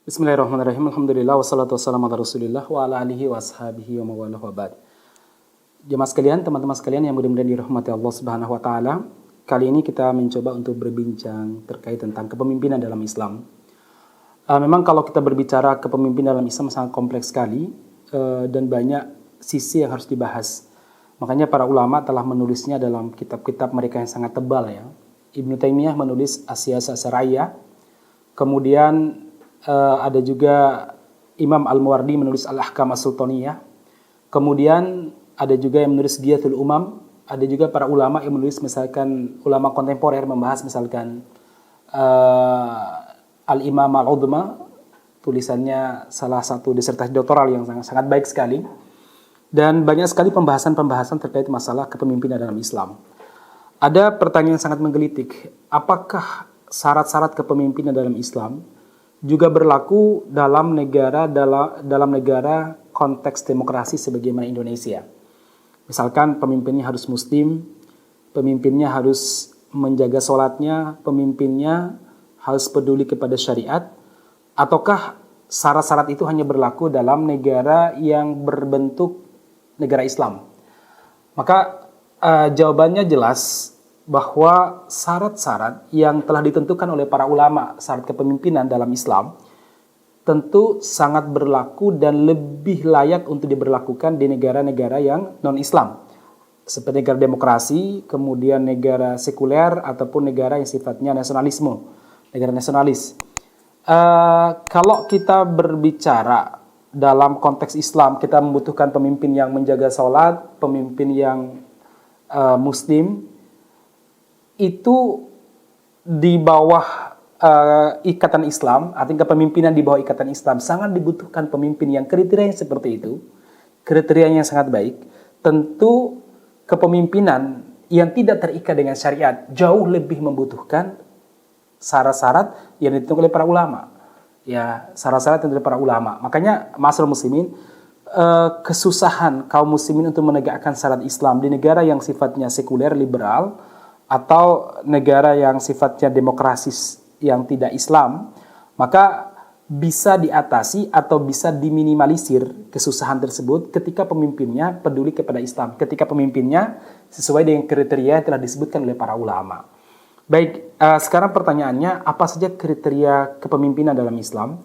Bismillahirrahmanirrahim. Alhamdulillah wassalatu wassalamu ala Rasulillah wa ala alihi wa ashabihi wa mawalah wa ba'd. Jemaah sekalian, teman-teman sekalian yang mudah-mudahan dirahmati Allah Subhanahu wa taala. Kali ini kita mencoba untuk berbincang terkait tentang kepemimpinan dalam Islam. Memang kalau kita berbicara kepemimpinan dalam Islam sangat kompleks sekali dan banyak sisi yang harus dibahas. Makanya para ulama telah menulisnya dalam kitab-kitab mereka yang sangat tebal ya. Ibnu Taimiyah menulis As-Siyasah Syar'iyyah. Kemudian ada juga Imam Al-Mawardi menulis Al-Ahkam As-Sultaniyah. Kemudian ada juga yang menulis Ghiyathul Umam. Ada juga para ulama yang menulis misalkan ulama kontemporer membahas misalkan Al-Imam Al-Udma, tulisannya salah satu disertasi doktoral yang sangat baik sekali. Dan banyak sekali pembahasan-pembahasan terkait masalah kepemimpinan dalam Islam. Ada pertanyaan yang sangat menggelitik. Apakah syarat-syarat kepemimpinan dalam Islam juga berlaku dalam negara konteks demokrasi sebagaimana Indonesia? Misalkan pemimpinnya harus muslim, pemimpinnya harus menjaga sholatnya, pemimpinnya harus peduli kepada syariat, ataukah syarat-syarat itu hanya berlaku dalam negara yang berbentuk negara Islam? Maka jawabannya jelas bahwa syarat-syarat yang telah ditentukan oleh para ulama, syarat kepemimpinan dalam Islam, tentu sangat berlaku dan lebih layak untuk diberlakukan di negara-negara yang non-Islam. Seperti negara demokrasi, kemudian negara sekuler, ataupun negara yang sifatnya nasionalisme, negara nasionalis. Kalau kita berbicara dalam konteks Islam, kita membutuhkan pemimpin yang menjaga sholat, pemimpin yang muslim, itu di bawah ikatan Islam, artinya kepemimpinan di bawah ikatan Islam, sangat dibutuhkan pemimpin yang kriterianya seperti itu, kriterianya sangat baik. Tentu kepemimpinan yang tidak terikat dengan syariat jauh lebih membutuhkan syarat-syarat yang ditentukan oleh para ulama. Ya, syarat-syarat yang ditentukan oleh para ulama. Makanya masyarakat muslimin, kesusahan kaum muslimin untuk menegakkan syariat Islam di negara yang sifatnya sekuler, liberal, atau negara yang sifatnya demokrasis yang tidak Islam, maka bisa diatasi atau bisa diminimalisir kesusahan tersebut ketika pemimpinnya peduli kepada Islam, ketika pemimpinnya sesuai dengan kriteria yang telah disebutkan oleh para ulama. Baik, sekarang pertanyaannya, apa saja kriteria kepemimpinan dalam Islam?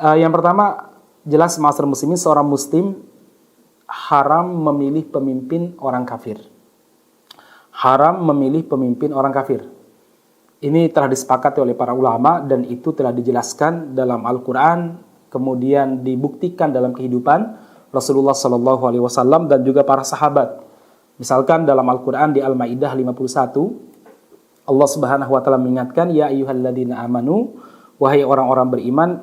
Yang pertama, jelas masyarakat muslimin, seorang muslim haram memilih pemimpin orang kafir. Haram memilih pemimpin orang kafir. Ini telah disepakati oleh para ulama dan itu telah dijelaskan dalam Al-Quran, kemudian dibuktikan dalam kehidupan Rasulullah SAW dan juga para sahabat. Misalkan dalam Al-Quran di Al-Maidah 51, Allah Subhanahu wa taala mengingatkan, ya ayyuhalladzina amanu, wahai orang-orang beriman,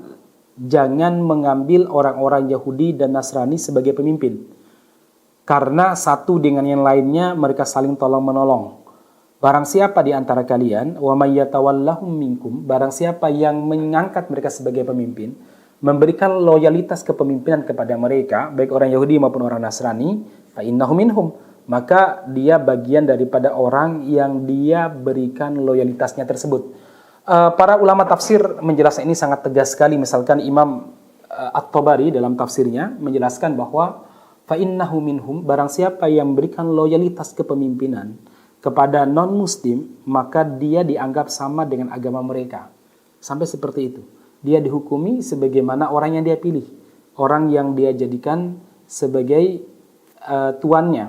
jangan mengambil orang-orang Yahudi dan Nasrani sebagai pemimpin. Karena satu dengan yang lainnya mereka saling tolong-menolong. Barang siapa di antara kalian, wa may yatawallahum minkum, barang siapa yang mengangkat mereka sebagai pemimpin, memberikan loyalitas kepemimpinan kepada mereka, baik orang Yahudi maupun orang Nasrani, fa innahu minhum, maka dia bagian daripada orang yang dia berikan loyalitasnya tersebut. Para ulama tafsir menjelaskan ini sangat tegas sekali. Misalkan Imam At-Tabari dalam tafsirnya menjelaskan bahwa fa innahu minhum, barang siapa yang memberikan loyalitas kepemimpinan kepada non-muslim, maka dia dianggap sama dengan agama mereka. Sampai seperti itu. Dia dihukumi sebagaimana orang yang dia pilih, orang yang dia jadikan sebagai tuannya,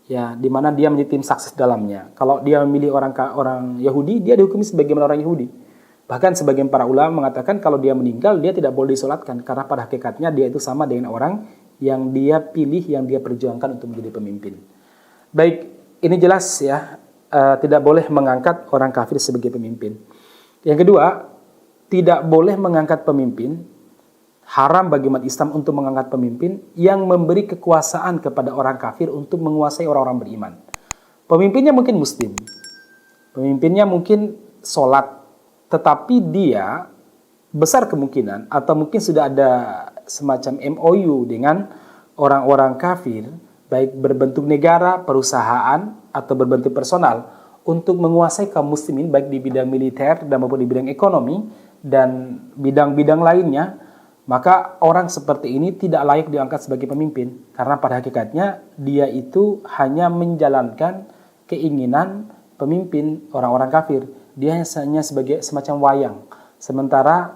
ya, di mana dia menjadi tim sukses dalamnya. Kalau dia memilih orang Yahudi, dia dihukumi sebagaimana orang Yahudi. Bahkan sebagian para ulama mengatakan kalau dia meninggal, dia tidak boleh disolatkan, karena pada hakikatnya dia itu sama dengan orang yang dia pilih, yang dia perjuangkan untuk menjadi pemimpin. Baik, ini jelas ya, tidak boleh mengangkat orang kafir sebagai pemimpin. Yang kedua, tidak boleh mengangkat pemimpin, haram bagi umat Islam untuk mengangkat pemimpin yang memberi kekuasaan kepada orang kafir untuk menguasai orang-orang beriman. Pemimpinnya mungkin muslim, Pemimpinnya mungkin sholat, tetapi dia besar kemungkinan atau mungkin sudah ada semacam MOU dengan orang-orang kafir, baik berbentuk negara, perusahaan, atau berbentuk personal, untuk menguasai kaum muslimin baik di bidang militer dan maupun di bidang ekonomi dan bidang-bidang lainnya. Maka orang seperti ini tidak layak diangkat sebagai pemimpin, karena pada hakikatnya dia itu hanya menjalankan keinginan pemimpin orang-orang kafir. Dia hanya sebagai semacam wayang. Sementara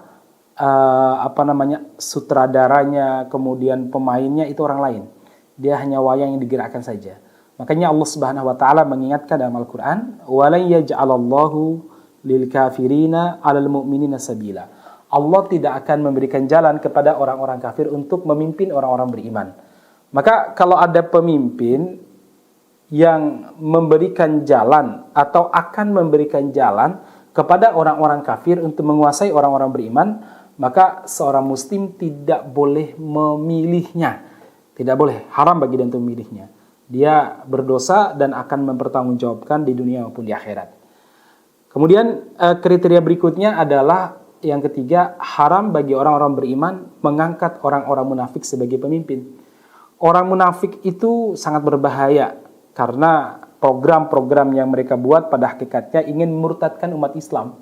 sutradaranya, kemudian pemainnya itu orang lain. Dia hanya wayang yang digerakkan saja. Makanya Allah Subhanahu wa taala mengingatkan dalam Al-Qur'an, "Walan yaj'alallahu lil kafirina 'alal mu'minina sabila." Allah tidak akan memberikan jalan kepada orang-orang kafir untuk memimpin orang-orang beriman. Maka kalau ada pemimpin yang memberikan jalan atau akan memberikan jalan kepada orang-orang kafir untuk menguasai orang-orang beriman, maka seorang muslim tidak boleh memilihnya. Tidak boleh, haram bagi dia untuk memilihnya. Dia berdosa dan akan mempertanggungjawabkan di dunia maupun di akhirat. Kemudian kriteria berikutnya adalah yang ketiga, haram bagi orang-orang beriman mengangkat orang-orang munafik sebagai pemimpin. Orang munafik itu sangat berbahaya karena program-program yang mereka buat pada hakikatnya ingin memurtadkan umat Islam.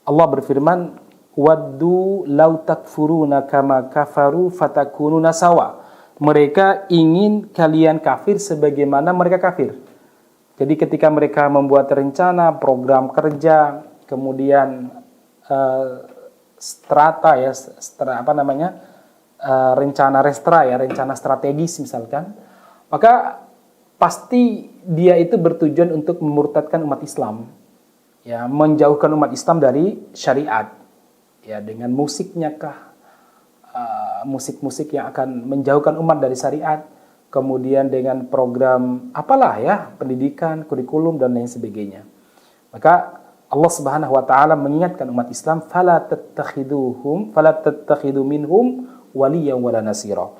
Allah berfirman, "Waddu law takfuruna kama kafaru fatakununa sawa." Mereka ingin kalian kafir sebagaimana mereka kafir. Jadi ketika mereka membuat rencana, program kerja, kemudian rencana restra ya, rencana strategis misalkan, maka pasti dia itu bertujuan untuk memurtadkan umat Islam, ya, menjauhkan umat Islam dari syariat, ya, dengan musiknya kah, musik-musik yang akan menjauhkan umat dari syariat, kemudian dengan program apalah ya, pendidikan, kurikulum dan lain sebagainya. Maka Allah Subhanahu wa taala mengingatkan umat Islam, fala tattakhidu minhum waliyan wala nasira.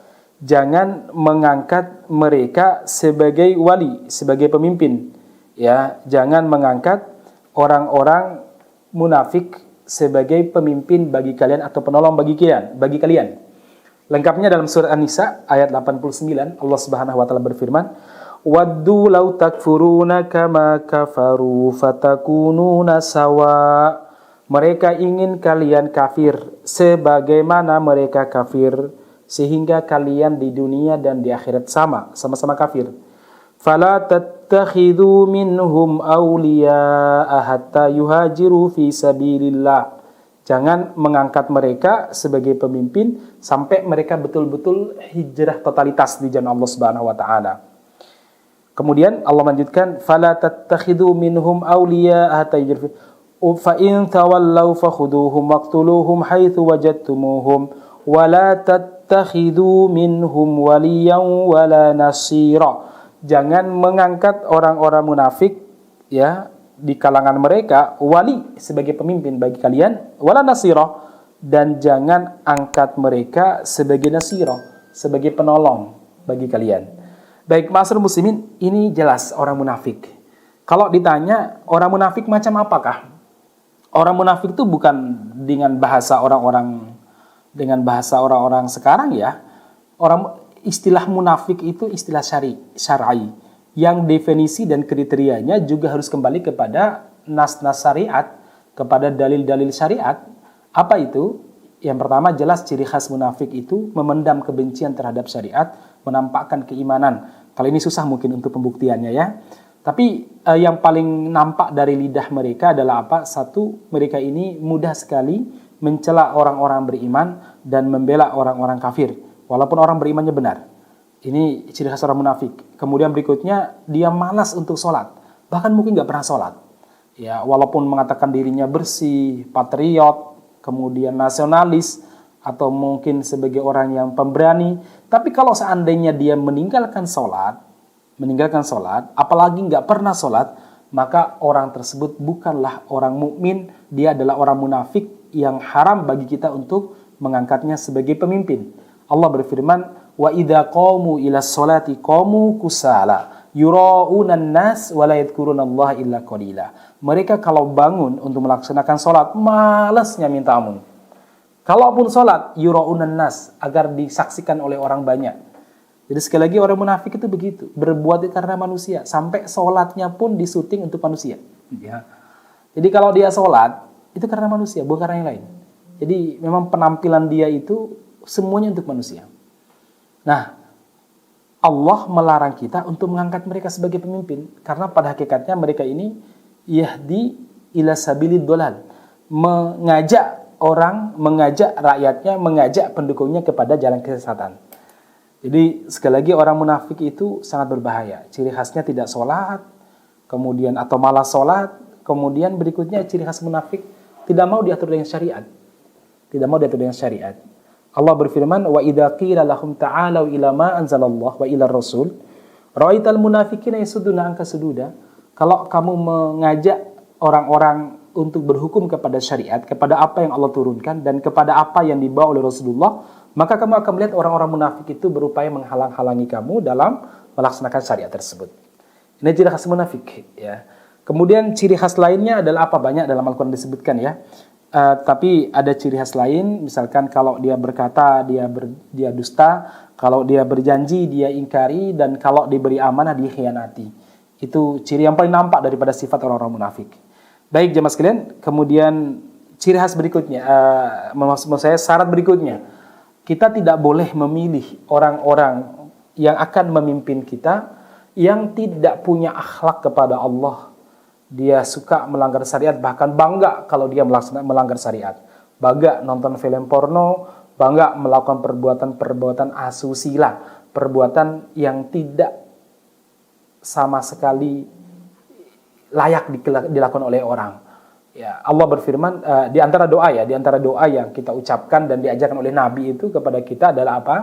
Jangan mengangkat mereka sebagai wali, sebagai pemimpin. Ya, jangan mengangkat orang-orang munafik sebagai pemimpin bagi kalian atau penolong bagi kalian. Lengkapnya dalam surah An-Nisa ayat 89, Allah Subhanahu wa taala berfirman, "Waddu law takfuruna kama kafaru fatakununa sawa." Mereka ingin kalian kafir sebagaimana mereka kafir, sehingga kalian di dunia dan di akhirat sama-sama kafir. Fala tattakhidhu minhum awliya'a hatta yuhajiru fi sabilillah. Jangan mengangkat mereka sebagai pemimpin sampai mereka betul-betul hijrah totalitas di jalan Allah Subhanahu wa taala. Kemudian Allah lanjutkan, fala tattakhidhu minhum awliya hatta yajru fa in tawallaw fakhuduhum waqtuluhum haitsu wajadtumuhum wa la tattakhidhu minhum waliyan wala nasira. Jangan mengangkat orang-orang munafik, ya, di kalangan mereka wali sebagai pemimpin bagi kalian, wala nasira, dan jangan angkat mereka sebagai nasira, sebagai penolong bagi kalian. Baik, ma'asyiral muslimin, ini jelas orang munafik. Kalau ditanya orang munafik macam apakah? Orang munafik itu bukan dengan bahasa orang-orang sekarang ya. Istilah munafik itu istilah syar'i yang definisi dan kriterianya juga harus kembali kepada nas-nas syariat, kepada dalil-dalil syariat. Apa itu? Yang pertama, jelas ciri khas munafik itu memendam kebencian terhadap syariat, menampakkan keimanan. Kalau ini susah mungkin untuk pembuktiannya ya. Tapi yang paling nampak dari lidah mereka adalah apa? Satu, mereka ini mudah sekali mencela orang-orang beriman dan membela orang-orang kafir, walaupun orang berimannya benar. Ini ciri khas orang munafik. Kemudian berikutnya, dia malas untuk sholat. Bahkan mungkin nggak pernah sholat. Ya, walaupun mengatakan dirinya bersih, patriot, kemudian nasionalis, atau mungkin sebagai orang yang pemberani. Tapi kalau seandainya dia meninggalkan sholat, apalagi nggak pernah sholat, maka orang tersebut bukanlah orang mukmin, dia adalah orang munafik yang haram bagi kita untuk mengangkatnya sebagai pemimpin. Allah berfirman, wa idza qamu ila sholati qamu kusala. Yura'unan nas wa la yadhkurunallaha illa qalila. Mereka kalau bangun untuk melaksanakan sholat, malasnya minta ampun. Kalaupun sholat, yura'unan nas, agar disaksikan oleh orang banyak. Jadi sekali lagi orang munafik itu begitu, berbuat karena manusia, sampai sholatnya pun disuting untuk manusia. Ya. Jadi kalau dia sholat, itu karena manusia, bukan karena yang lain. Jadi memang penampilan dia itu semuanya untuk manusia. Nah, Allah melarang kita untuk mengangkat mereka sebagai pemimpin, karena pada hakikatnya mereka ini yahdi ila sabilid dolal, mengajak orang, mengajak rakyatnya, mengajak pendukungnya kepada jalan kesesatan. Jadi sekali lagi orang munafik itu sangat berbahaya. Ciri khasnya tidak sholat, kemudian atau malas sholat, kemudian berikutnya ciri khas munafik tidak mau diatur dengan syariat. Tidak mau diatur dengan syariat. Allah berfirman, wa idza qila lahum ta'alu ila ma anzalallah wa ila rasul ra'aital munafiqina yasudduna anka sududa. Kalau kamu mengajak orang-orang untuk berhukum kepada syariat, kepada apa yang Allah turunkan dan kepada apa yang dibawa oleh Rasulullah, maka kamu akan melihat orang-orang munafik itu berupaya menghalang-halangi kamu dalam melaksanakan syariat tersebut. Ini ciri khas munafik, ya. Kemudian ciri khas lainnya adalah apa? Banyak dalam Al-Qur'an disebutkan, ya. Tapi ada ciri khas lain, misalkan kalau dia berkata dia dusta, kalau dia berjanji dia ingkari, dan kalau diberi amanah dia khianati. Itu ciri yang paling nampak daripada sifat orang-orang munafik. Baik jemaah sekalian, kemudian ciri khas berikutnya, maksud saya syarat berikutnya, kita tidak boleh memilih orang-orang yang akan memimpin kita yang tidak punya akhlak kepada Allah. Dia suka melanggar syariat, bahkan bangga kalau dia melanggar syariat. Bangga nonton film porno, bangga melakukan perbuatan-perbuatan asusila, perbuatan yang tidak sama sekali layak dilakukan oleh orang. Ya, Allah berfirman di antara doa yang kita ucapkan dan diajarkan oleh Nabi itu kepada kita adalah apa?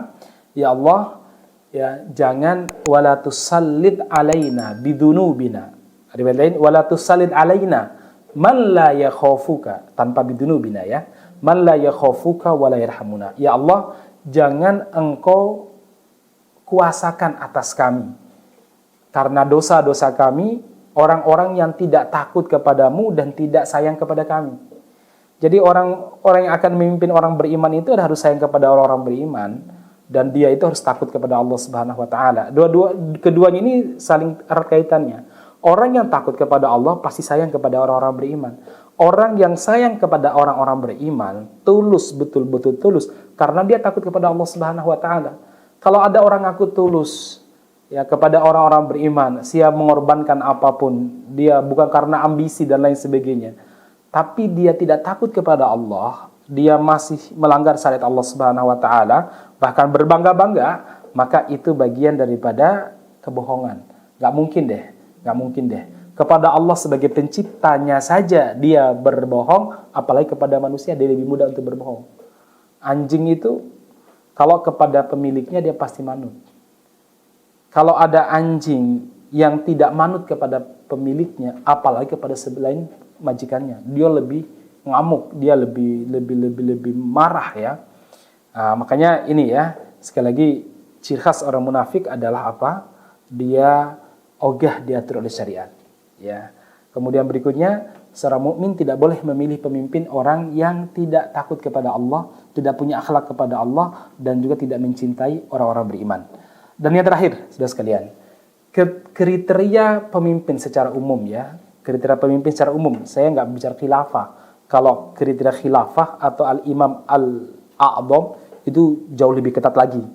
Ya Allah, ya jangan wala tusallid alaina bidunubina. Riwayat lain, wala tusallid alaina man la yakhafuka, tanpa bidunubina, ya. Man la yakhafuka wa la yarhamuna. Ya Allah, jangan engkau kuasakan atas kami karena dosa-dosa kami orang-orang yang tidak takut kepadamu dan tidak sayang kepada kami. Jadi orang yang akan memimpin orang beriman itu harus sayang kepada orang-orang beriman, dan dia itu harus takut kepada Allah Subhanahu wa taala. Keduanya ini saling erat kaitannya. Orang yang takut kepada Allah pasti sayang kepada orang-orang beriman. Orang yang sayang kepada orang-orang beriman tulus, betul-betul tulus, karena dia takut kepada Allah Subhanahu wa taala. Kalau ada orang ngaku tulus ya kepada orang-orang beriman, siap mengorbankan apapun, dia bukan karena ambisi dan lain sebagainya, tapi dia tidak takut kepada Allah, dia masih melanggar syariat Allah Subhanahu wa taala, bahkan berbangga-bangga, maka itu bagian daripada kebohongan. Gak mungkin deh. Kepada Allah sebagai penciptanya saja dia berbohong, apalagi kepada manusia dia lebih mudah untuk berbohong. Anjing itu kalau kepada pemiliknya dia pasti manut. Kalau ada anjing yang tidak manut kepada pemiliknya, apalagi kepada selain majikannya, dia lebih ngamuk, dia lebih marah, ya. Makanya ini, ya, sekali lagi ciri khas orang munafik adalah apa? Dia ogah diatur oleh syariat, ya. Kemudian berikutnya, seorang mukmin tidak boleh memilih pemimpin orang yang tidak takut kepada Allah, tidak punya akhlak kepada Allah, dan juga tidak mencintai orang-orang beriman. Dan yang terakhir, saudara sekalian, kriteria pemimpin secara umum, ya. Kriteria pemimpin secara umum, saya nggak bicara khilafah. Kalau kriteria khilafah atau al-imam al-a'dham itu jauh lebih ketat lagi.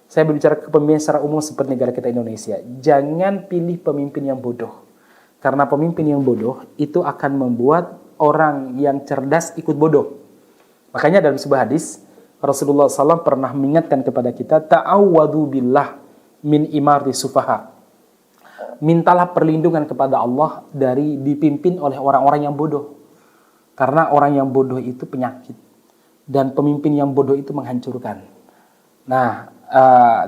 Saya berbicara kepemimpinan secara umum seperti negara kita Indonesia. Jangan pilih pemimpin yang bodoh. Karena pemimpin yang bodoh itu akan membuat orang yang cerdas ikut bodoh. Makanya dalam sebuah hadis, Rasulullah SAW pernah mengingatkan kepada kita, ta'awwadu billah min imarti sufaha. Mintalah perlindungan kepada Allah dari dipimpin oleh orang-orang yang bodoh. Karena orang yang bodoh itu penyakit. Dan pemimpin yang bodoh itu menghancurkan. Nah,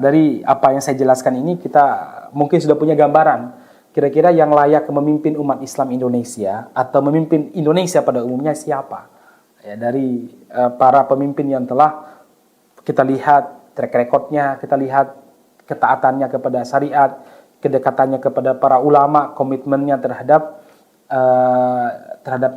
dari apa yang saya jelaskan ini kita mungkin sudah punya gambaran kira-kira yang layak memimpin umat Islam Indonesia atau memimpin Indonesia pada umumnya siapa, ya, dari para pemimpin yang telah kita lihat track recordnya, kita lihat ketaatannya kepada syariat, kedekatannya kepada para ulama, komitmennya terhadap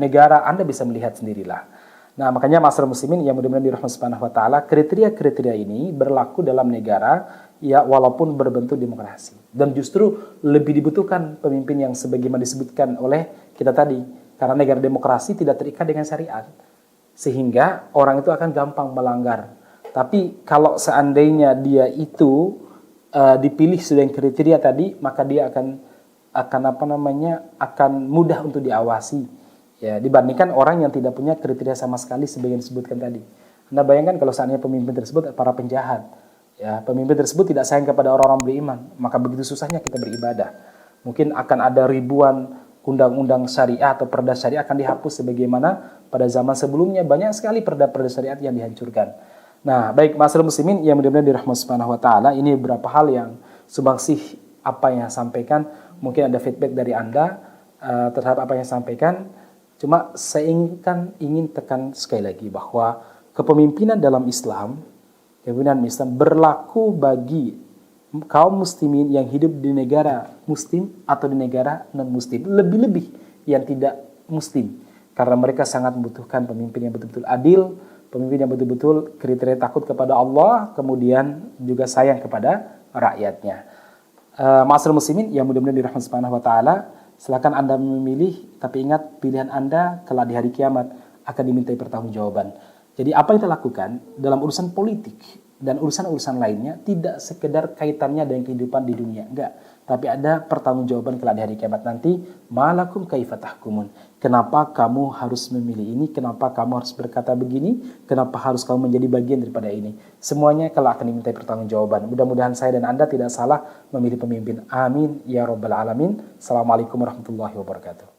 negara, Anda bisa melihat sendirilah. Nah, makanya masyarakat muslimin yang mudah-mudahan dirahmati Subhanahu wa taala, kriteria-kriteria ini berlaku dalam negara ya walaupun berbentuk demokrasi. Dan justru lebih dibutuhkan pemimpin yang sebagaimana disebutkan oleh kita tadi, karena negara demokrasi tidak terikat dengan syariat. Sehingga orang itu akan gampang melanggar. Tapi kalau seandainya dia itu dipilih sesuai kriteria tadi, maka dia akan mudah untuk diawasi. Ya, dibandingkan orang yang tidak punya kriteria sama sekali sebagian disebutkan tadi. Anda bayangkan kalau seandainya pemimpin tersebut para penjahat, ya, pemimpin tersebut tidak sayang kepada orang-orang beriman, maka begitu susahnya kita beribadah. Mungkin akan ada ribuan undang-undang syariah atau perda syariah akan dihapus sebagaimana pada zaman sebelumnya banyak sekali perda-perda syariat yang dihancurkan. Nah, baik masyarakat muslimin yang mudah-mudahan dirahmati Subhanahu wa taala, ini beberapa hal yang subangsih apa yang saya sampaikan. Mungkin ada feedback dari Anda terhadap apa yang saya sampaikan. Cuma saya ingin tekan sekali lagi bahwa kepemimpinan dalam Islam, berlaku bagi kaum muslimin yang hidup di negara muslim atau di negara non-muslim, lebih-lebih yang tidak muslim. Karena mereka sangat membutuhkan pemimpin yang betul-betul adil, pemimpin yang betul-betul kriteria takut kepada Allah, kemudian juga sayang kepada rakyatnya. Ma'asyiral muslimin yang mudah-mudahan dirahmati Subhanahu wa taala, silakan Anda memilih, tapi ingat pilihan Anda kelak di hari kiamat akan dimintai pertanggungjawaban. Jadi apa yang kita lakukan dalam urusan politik dan urusan-urusan lainnya tidak sekedar kaitannya dengan kehidupan di dunia, enggak. Tapi ada pertanggungjawaban kelak di hari kiamat nanti. Malakum kaifa tahkumun. Kenapa kamu harus memilih ini? Kenapa kamu harus berkata begini? Kenapa harus kamu menjadi bagian daripada ini? Semuanya kelak akan dimintai pertanggungjawaban. Mudah-mudahan saya dan Anda tidak salah memilih pemimpin. Amin ya rabbal alamin. Assalamualaikum warahmatullahi wabarakatuh.